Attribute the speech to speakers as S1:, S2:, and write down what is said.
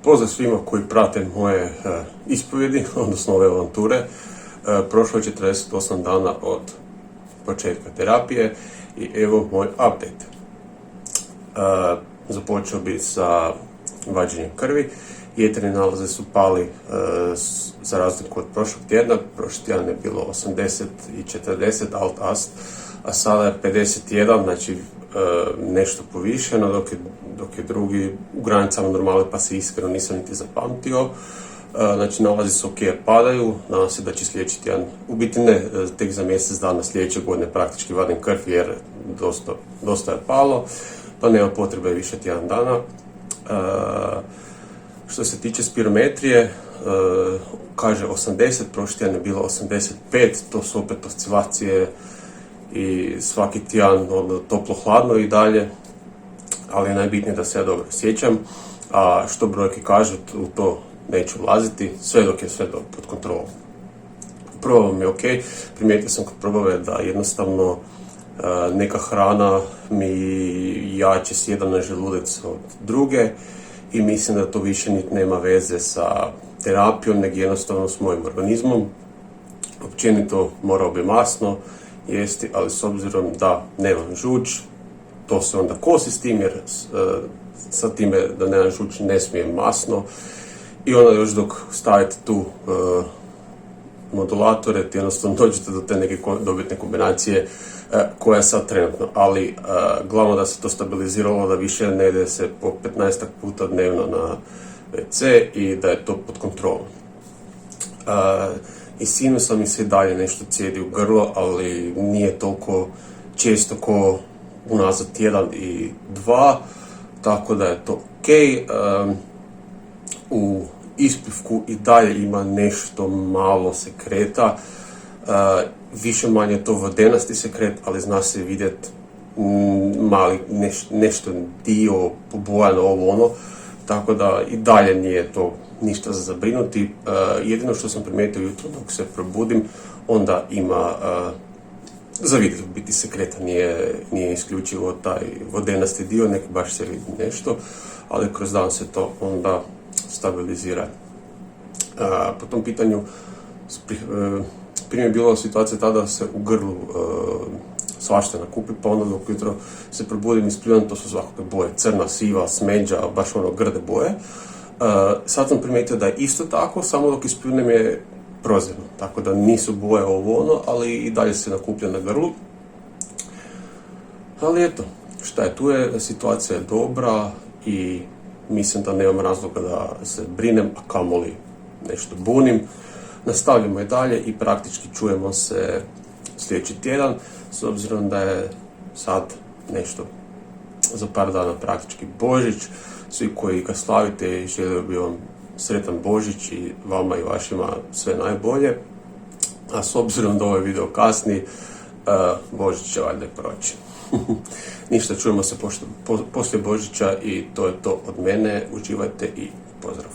S1: Pozdrav svima koji prate moje ispovjedi, odnosno ove avanture. Prošlo je 48 dana od početka terapije i evo moj update. Započeo bi sa vađenjem krvi. Jetreni nalaze su pali za razliku od prošlog tjedna. Prošli tjedan je bilo 80 i 40 alt-ast, a sada je 51, znači nešto povišeno, dok je drugi u granicama normale, pa se iskreno nisam niti zapamtio. Znači nalazi se ok, padaju, nadam se da će sljedeći tjedan, u biti ne, tek za mjesec dana sljedeće godine praktički vadim krv jer dosta je palo, pa nema potrebe više tjedan dana. Što se tiče spirometrije, kaže 80, prošli tjedan je bilo 85, to su opet oscilacije i svaki tjedan toplo-hladno i dalje, ali je najbitnije da se ja dobro sjećam, a što brojke kažu, u to neću ulaziti, sve dok je sve pod kontrolom. Probava mi je ok, primijetio sam kod probave da jednostavno neka hrana mi jače sjeda na želudac od druge i mislim da to više niti nema veze sa terapijom, nego jednostavno s mojim organizmom. Općenito morao bi masno jesti, ali s obzirom da nemam žuč, to se onda kosi s tim, jer sa time da nemam žuč ne smijem masno. I onda još dok stavite tu modulatore, ti jednostavno dođete do te neke dobitne kombinacije koja je sad trenutno, ali glavno da se to stabiliziralo, da više ne ide se po 15 puta dnevno na WC i da je to pod kontrolom. I sinusa mi se i dalje nešto cijedi u grlo, ali nije toliko često ko unazad tjedan i dva, tako da je to ok. U ispivku i dalje ima nešto malo sekreta, više manje to vodenasti sekret, ali zna se vidjeti mali nešto dio pobojano ovo ono, tako da i dalje nije to ništa za zabrinuti. Jedino što sam primijetio jutro dok se probudim, onda ima za vidjeti u biti sekreta, nije isključivo taj vodenasti dio, neki baš se vidi nešto, ali kroz dan se to onda stabilizira. Po tom pitanju prije je bila situacija tada se u grlu svašta nakupi, pa onda dok jutro se probudim i ispljuvam, to su svakakve boje, crna, siva, smeđa, baš ono grde boje. Sad sam primijetio da je isto tako, samo dok ispljunem je prozirno, tako da nisu boje ovo ono, ali i dalje se nakuplja na grlu. Ali eto, šta je, tu je, situacija je dobra i mislim da nemam razloga da se brinem, a kamoli nešto bunim. Nastavljamo i dalje i praktički čujemo se sljedeći tjedan, s obzirom da je sad nešto za par dana praktički Božić. Svi koji ga slavite, želio bi vam sretan Božić i vama i vašima sve najbolje. A s obzirom da ovaj video kasni, Božić će valjda proći. Ništa, čujemo se poslije Božića i to je to od mene. Uživajte i pozdrav.